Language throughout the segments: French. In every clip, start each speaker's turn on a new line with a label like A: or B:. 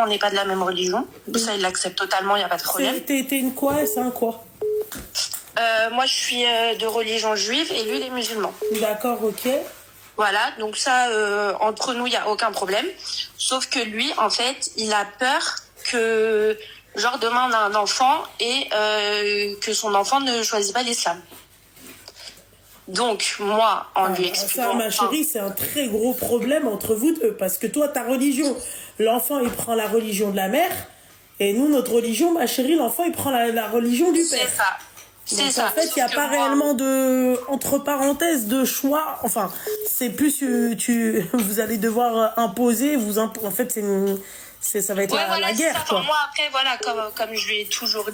A: on n'est pas de la même religion. Ça, il l'accepte totalement, il n'y a pas de problème.
B: T'es une quoi et c'est un quoi?
A: Moi, je suis de religion juive et lui, il est musulman.
B: D'accord, ok.
A: Voilà, donc ça, entre nous, il n'y a aucun problème. Sauf que lui, en fait, il a peur que, genre, demain, on a un enfant et que son enfant ne choisit pas l'islam. Donc, moi, en lui expliquant...
B: Ça, ma chérie, c'est un très gros problème entre vous deux. Parce que toi, ta religion, l'enfant, il prend la religion de la mère. Et nous, notre religion, ma chérie, l'enfant, il prend la religion du père.
A: C'est ça.
B: Donc, en fait, il n'y a pas réellement de, entre parenthèses, de choix. Enfin, c'est plus, vous allez devoir imposer, en fait, ça va être la guerre, quoi.
A: Moi, après, voilà, comme je lui ai toujours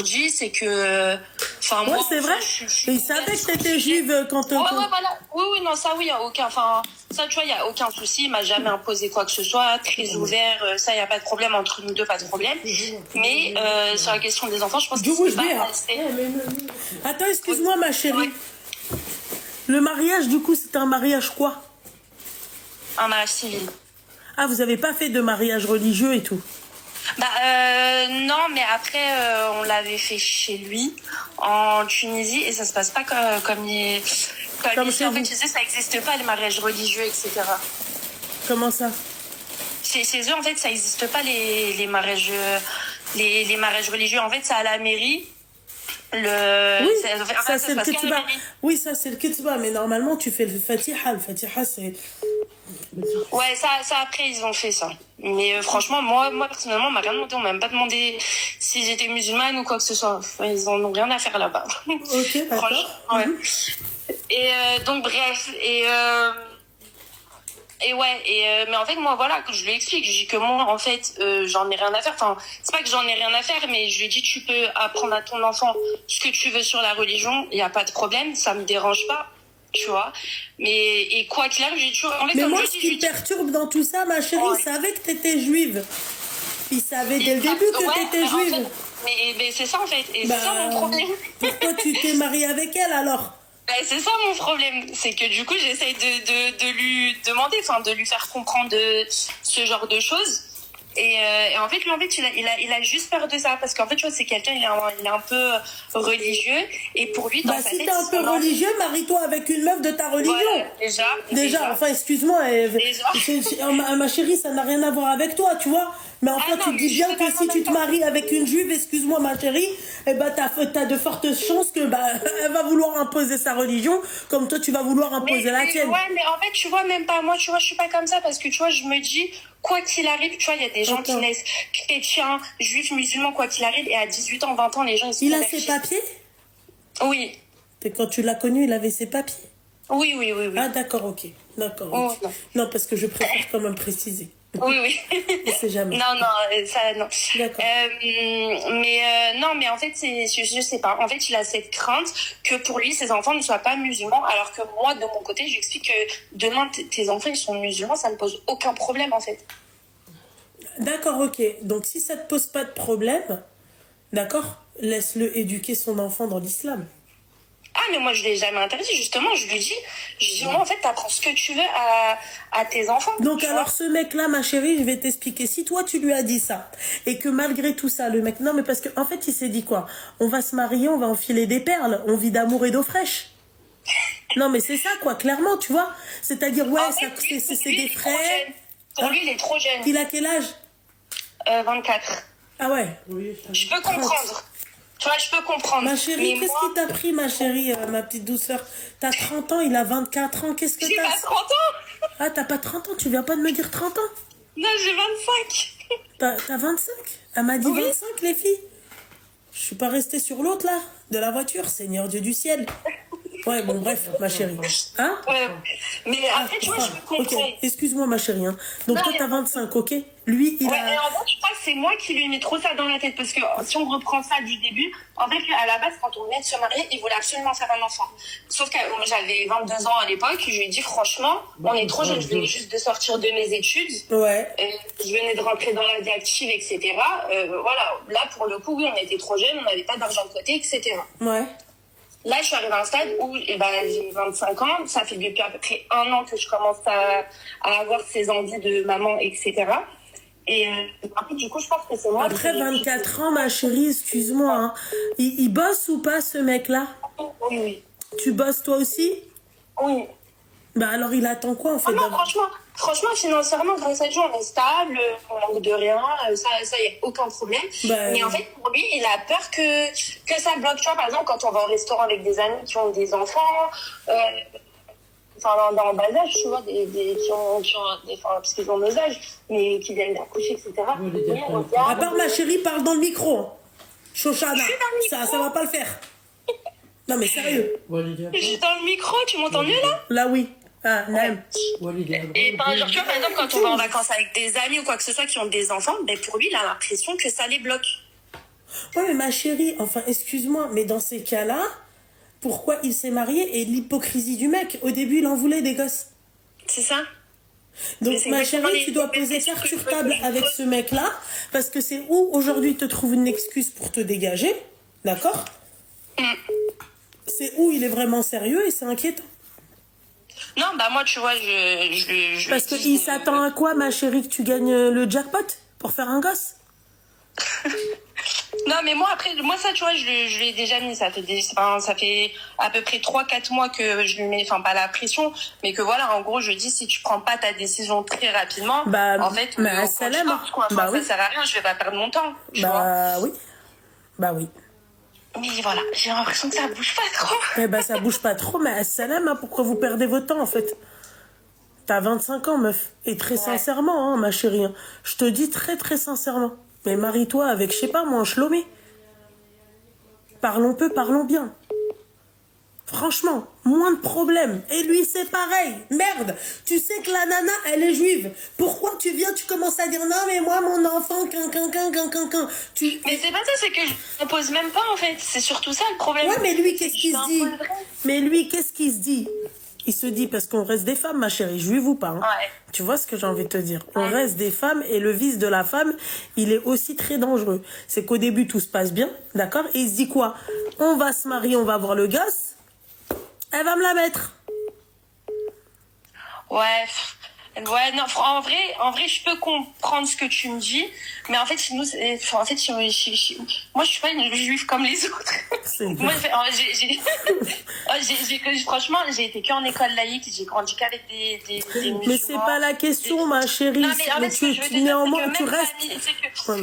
A: dit, c'est que, enfin, moi,
B: c'est vrai. Il savait que t'étais juive quand.
A: Voilà. Oui, non, ça, oui, ça, tu vois, il y a aucun souci. Il m'a jamais imposé quoi que ce soit, très ouvert. Ça, il y a pas de problème entre nous deux, pas de problème. Mais sur la question des enfants, je pense que c'est pas assez.
B: Attends, excuse-moi, ma chérie. Ouais. Le mariage, du coup, c'était un mariage quoi?
A: Un mariage civil.
B: Ah, vous avez pas fait de mariage religieux et tout?
A: Non, mais après, on l'avait fait chez lui, en Tunisie, et ça se passe pas comme ici. En fait, tu sais, ça n'existe pas, les mariages religieux, etc.
B: Comment ça?
A: Chez eux, en fait, ça n'existe pas, les mariages religieux. En fait, c'est à la mairie.
B: Oui, ça c'est le ketba. Oui, ça c'est le ketba, mais normalement, tu fais le fatiha. Le fatiha, c'est...
A: Ouais, ça après ils ont fait ça. Mais franchement, moi personnellement, on m'a rien demandé, on m'a même pas demandé si j'étais musulmane ou quoi que ce soit. Enfin, ils en ont rien à faire là-bas.
B: Ok, d'accord.
A: Ouais. Et donc bref, mais en fait moi voilà, que je lui explique, je dis que moi en fait j'en ai rien à faire. Enfin, c'est pas que j'en ai rien à faire, mais je lui dis tu peux apprendre à ton enfant ce que tu veux sur la religion, il y a pas de problème, ça me dérange pas. Tu vois, et quoi qu'il arrive, j'ai toujours... En fait,
B: mais moi, ce qui me perturbe dans tout ça, ma chérie, il savait que t'étais juive. Il savait dès le début que t'étais juive.
A: En fait, mais c'est ça, en fait. Et c'est ça, mon problème.
B: Pourquoi tu t'es mariée avec elle, alors?
A: C'est ça, mon problème. C'est que, du coup, j'essaye de lui demander, enfin, de lui faire comprendre ce genre de choses. Et en fait, lui, il a juste peur de ça. Parce qu'en fait, tu vois, c'est quelqu'un, il est un peu religieux. Et pour lui, dans sa tête...
B: si t'es un peu religieux, marie-toi avec une meuf de ta religion.
A: Voilà,
B: déjà. Enfin, excuse-moi. Ma chérie, ça n'a rien à voir avec toi, tu vois. Mais enfin, tu te dis bien que si tu te maries avec une juive, excuse-moi, ma chérie, t'as de fortes chances que, elle va vouloir imposer sa religion, comme toi, tu vas vouloir imposer la tienne.
A: Ouais, mais en fait, tu vois, même pas moi, tu vois, je suis pas comme ça, parce que, tu vois, je me dis, quoi qu'il arrive, tu vois, il y a des gens qui naissent chrétiens, juifs, musulmans, quoi qu'il arrive, et à 18 ans, 20 ans, les gens, ils sont
B: Il a ses papiers?
A: Oui.
B: Et quand tu l'as connu, il avait ses papiers?
A: Oui.
B: Ah, d'accord, ok. D'accord. Okay. Non, parce que je préfère quand même préciser.
A: Oui.
B: On sait jamais.
A: Non, ça, non.
B: D'accord.
A: Non, mais en fait, je sais pas. En fait, il a cette crainte que pour lui, ses enfants ne soient pas musulmans, alors que moi, de mon côté, j'explique que demain, tes enfants, ils sont musulmans, ça ne pose aucun problème, en fait.
B: D'accord, ok. Donc, si ça te pose pas de problème, d'accord, laisse-le éduquer son enfant dans l'islam.
A: Ah, mais moi, je l'ai jamais interdit, justement. Je lui dis, moi, en fait, t'apprends ce que tu veux à tes enfants.
B: Donc, alors, ce mec-là, ma chérie, je vais t'expliquer. Si toi, tu lui as dit ça, et que malgré tout ça, le mec... Non, mais parce que en fait, il s'est dit quoi? On va se marier, on va enfiler des perles, on vit d'amour et d'eau fraîche. Non, mais c'est ça, quoi, clairement, tu vois. C'est-à-dire, ouais, c'est des frères.
A: Pour lui, il est trop jeune.
B: Il a quel âge?
A: 24.
B: Ah ouais.
A: Je peux comprendre. Tu vois, je peux comprendre.
B: Ma chérie, qu'est-ce qui t'a pris, ma chérie, ma petite douceur? T'as 30 ans, il a 24 ans, qu'est-ce que t'as?
A: J'ai pas 30 ans.
B: Ah, t'as pas 30 ans, tu viens pas de me dire 30 ans?
A: Non, j'ai 25.
B: T'as 25? Elle m'a dit 25, les filles. Je suis pas restée sur l'autre, là, de la voiture, Seigneur Dieu du ciel. Ouais, bon, bref, ma chérie. Hein?
A: Mais après, tu vois, je peux comprendre.
B: Ok, excuse-moi, ma chérie. Hein. Donc, toi, t'as 25, ok? Lui, il a...
A: Mais en fait, je crois que c'est moi qui lui ai mis trop ça dans la tête. Parce que si on reprend ça du début, en fait, à la base, quand on venait de se marier, il voulait absolument faire un enfant. Sauf que j'avais 22 ans à l'époque. Je lui ai dit, franchement, on est trop jeune. Je venais juste de sortir de mes études.
B: Ouais.
A: Je venais de rentrer dans la vie active, etc. Voilà. Là, pour le coup, oui, on était trop jeunes. On n'avait pas d'argent de côté, etc.
B: Ouais.
A: là, je suis arrivée à un stade où j'ai 25 ans. Ça fait depuis à peu près 1 an que je commence à avoir ces envies de maman, etc. Et après, du coup, je pense que c'est moi.
B: Après 24 ans, ma chérie, excuse-moi, hein. Il bosse ou pas, ce mec-là?
A: Oui, oui.
B: Tu bosses toi aussi?
A: Oui.
B: Bah alors, il attend quoi, en fait?
A: Non, franchement, financièrement, grâce à Dieu, on est stable, on manque de rien, ça, y a aucun problème.
B: Bah,
A: mais en fait, pour lui, il a peur que ça bloque. Tu vois, par exemple, quand on va au restaurant avec des amis qui ont des enfants, dans le bas âge, tu vois, parce qu'ils ont nos âges, mais qui viennent d'accoucher, etc.
B: À part ma chérie, parle dans le micro. Shoshana, ça va pas le faire. Non, mais sérieux.
A: Je suis dans le micro, tu m'entends mieux là?
B: Là, oui. Ah, non.
A: Et par exemple, quand on va en vacances avec des amis ou quoi que ce soit qui ont des enfants, ben pour lui, il a l'impression que ça les bloque.
B: Ouais, mais ma chérie, enfin, excuse-moi, mais dans ces cas-là, pourquoi il s'est marié et l'hypocrisie du mec? Au début, il en voulait des gosses.
A: C'est ça.
B: Donc, ma chérie, tu dois poser carte sur table avec ce mec-là, parce que c'est où aujourd'hui il te trouve une excuse pour te dégager, d'accord? C'est où il est vraiment sérieux et c'est inquiétant.
A: Non, bah moi, tu vois,
B: parce qu'il s'attend à quoi, ma chérie, que tu gagnes le jackpot pour faire un gosse?
A: Non, mais moi, après, ça, tu vois, je lui ai déjà mis. Ça fait à peu près 3-4 mois que je lui mets, pas la pression, mais que voilà, en gros, je dis, si tu prends pas ta décision très rapidement, en fait,
B: bah,
A: ça sert à rien, je vais pas perdre mon temps.
B: Bah oui. Bah oui.
A: Mais voilà, j'ai l'impression que ça bouge pas trop.
B: Eh ben, ça bouge pas trop, mais salam, hein, pourquoi vous perdez votre temps, en fait? T'as 25 ans, meuf. Et très sincèrement, hein, ma chérie, hein, je te dis très, très sincèrement. Mais marie-toi avec, je sais pas, moi, un chlomé. Parlons peu, parlons bien. Franchement, moins de problèmes. Et lui, c'est pareil. Merde, tu sais que la nana, elle est juive. Pourquoi tu viens, tu commences à dire non, mais moi, mon enfant,
A: Mais c'est pas ça, c'est que je ne pose même pas, en fait. C'est surtout ça le problème.
B: Ouais, mais lui, qu'est-ce qu'il se dit? Mais lui, qu'est-ce qu'il se dit? Il se dit, parce qu'on reste des femmes, ma chérie, juive ou pas. Hein.
A: Ouais.
B: Tu vois ce que j'ai envie de te dire? On reste des femmes et le vice de la femme, il est aussi très dangereux. C'est qu'au début, tout se passe bien, d'accord? Et il se dit quoi? On va se marier, on va avoir le gosse. Elle va me la mettre.
A: Ouais, non, en vrai, je peux comprendre ce que tu me dis, mais en fait, chez nous, moi, je suis pas une juive comme les autres. Moi, franchement, j'ai été qu'en école laïque, j'ai grandi qu'avec des musulmans.
B: Mais c'est pas la question, ma chérie.
A: Non, mais en fait, ce que je veux dire,
B: néanmoins, tu restes.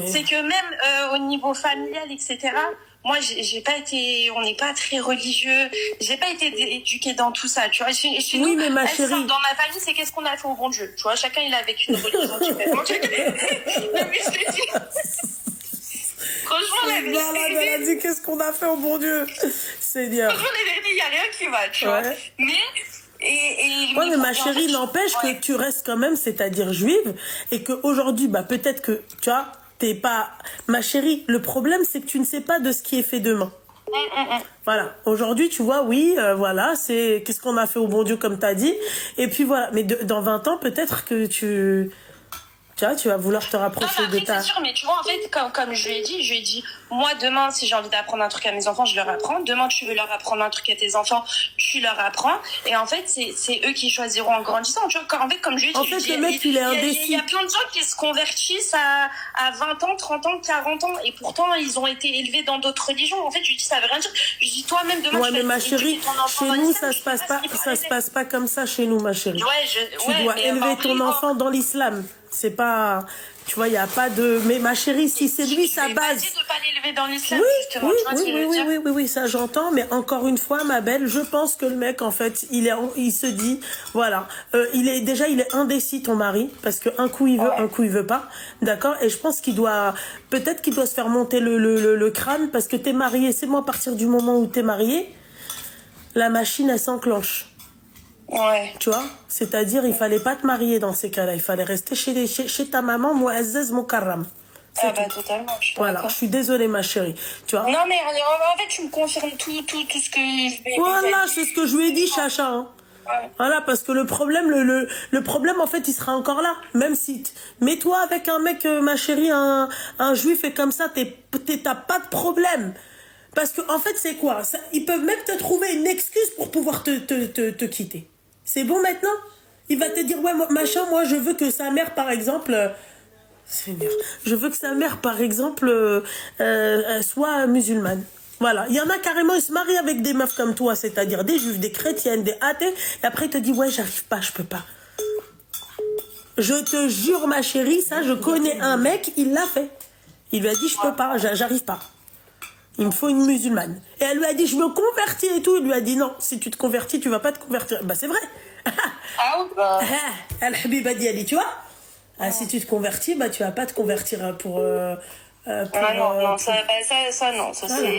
A: C'est que même au niveau familial, etc., moi, on n'est pas très religieux. J'ai pas été éduquée dans tout ça, tu vois. Chez nous,
B: mais ma chérie.
A: Dans ma famille, c'est qu'est-ce qu'on a fait au bon Dieu. Tu vois, chacun, il a vécu une religion différente. Non, mais je te dis. Franchement, la vérité.
B: Elle a dit qu'est-ce qu'on a fait au bon Dieu. Seigneur.
A: Franchement, la vérité, il n'y a rien qui va, tu vois. Mais.
B: Mais ma chérie, n'empêche que tu restes quand même, c'est-à-dire juive, et qu'aujourd'hui, peut-être que, tu vois, t'es pas... Ma chérie, le problème, c'est que tu ne sais pas de ce qui est fait demain. Voilà. Aujourd'hui, tu vois, oui, voilà, c'est... Qu'est-ce qu'on a fait au bon Dieu, comme t'as dit. Et puis voilà. Mais dans 20 ans, peut-être que tu... Tu vois, tu vas vouloir te rapprocher de ta...
A: C'est sûr, mais tu vois, en fait, comme je lui ai dit, moi, demain, si j'ai envie d'apprendre un truc à mes enfants, je leur apprends. Demain, tu veux leur apprendre un truc à tes enfants, tu leur apprends. Et en fait, c'est eux qui choisiront en grandissant. Tu vois, en fait, comme je lui ai dit...
B: En fait, le mec, il est indécis.
A: Il y a plein de gens qui se convertissent à 20 ans, 30 ans, 40 ans. Et pourtant, ils ont été élevés dans d'autres religions. En fait, je lui dis, ça veut rien dire. Je lui dis, toi-même, demain,
B: mais ma chérie, chez nous, ça se passe pas comme ça chez nous, ma chérie. Tu dois élever ton enfant dans l'islam. C'est pas... Tu vois, il n'y a pas de... Mais ma chérie, si c'est lui, sa base...
A: de ne pas l'élever dans l'islam, justement.
B: Oui, ça j'entends. Mais encore une fois, ma belle, je pense que le mec, en fait, il se dit... Voilà. Il est indécis, ton mari. Parce qu'un coup, il veut, un coup, il veut pas. D'accord? Et je pense qu'il doit... Peut-être qu'il doit se faire monter le crâne. Parce que t'es marié. C'est moi, à partir du moment où t'es marié, la machine, elle s'enclenche.
A: Ouais.
B: Tu vois, c'est-à-dire il fallait pas te marier dans ces cas-là, il fallait rester chez ta maman, Muazzez Mukarram.
A: Totalement.
B: Voilà, je suis désolée ma chérie, tu vois.
A: Non mais en fait tu me confirmes tout ce que je vais.
B: Voilà, c'est ce que je lui ai dit, Chacha. Hein. Ouais. Voilà, parce que le problème, le problème en fait, il sera encore là. Même si, mets-toi avec un mec, ma chérie, un juif et comme ça, t'as pas de problème. Parce que en fait, c'est quoi ça, ils peuvent même te trouver une excuse pour pouvoir te quitter. C'est bon maintenant? Il va te dire, ouais, machin, moi, je veux que sa mère, par exemple... Seigneur, je veux que sa mère, par exemple, soit musulmane. Voilà. Il y en a carrément, ils se marient avec des meufs comme toi, c'est-à-dire des juifs, des chrétiennes, des athées, et après, il te dit, ouais, j'arrive pas, je peux pas. Je te jure, ma chérie, ça, je connais un mec, il l'a fait. Il lui a dit, je peux pas, j'arrive pas. Il me faut une musulmane. Et elle lui a dit, je me convertis et tout. Il lui a dit, non, si tu te convertis, tu vas pas te convertir. Bah, c'est vrai.
A: Ah oui, bah.
B: Al-Habiba Diali, tu vois. Ah, si tu te convertis, bah, tu vas pas te convertir pour...
A: Ah non, ça, non. Ça,
B: voilà.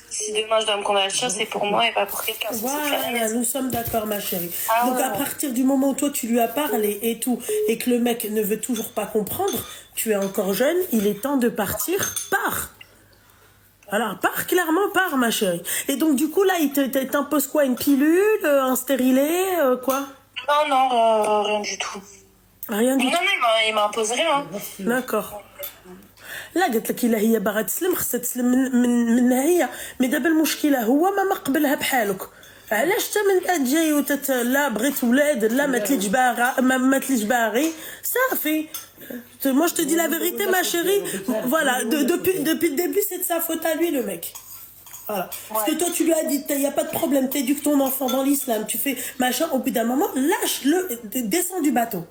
A: Si demain je dois me convertir, c'est pour moi et pas pour quelqu'un.
B: Voilà, nous sommes d'accord, ma chérie.
A: Ah,
B: donc,
A: ouais.
B: à partir du moment où toi, tu lui as parlé et tout, et que le mec ne veut toujours pas comprendre, tu es encore jeune, il est temps de partir, pars. Alors, pars clairement, pars, ma chérie. Et donc, du coup, là, il t'impose quoi? Une pilule, un stérilet, quoi?
A: Non, rien du tout.
B: Rien du tout.
A: Non, il m'impose rien.
B: D'accord. لا قلت لك الا هي باغا تسلم خصها تسلم منها هي مي دابا المشكله هو ما قبلها بحالك علاش انت من بعد جاي لا بغيت ولاد لا ما تليش باغا ما تليش باغي صافي. Moi je te dis la vérité ma chérie, voilà, depuis le début c'est de sa faute à lui le mec. Voilà. Parce que toi tu lui as dit il y a pas de problème, t'éduques ton enfant dans l'islam, tu fais machin, au bout d'un moment lâche-le, descends du bateau.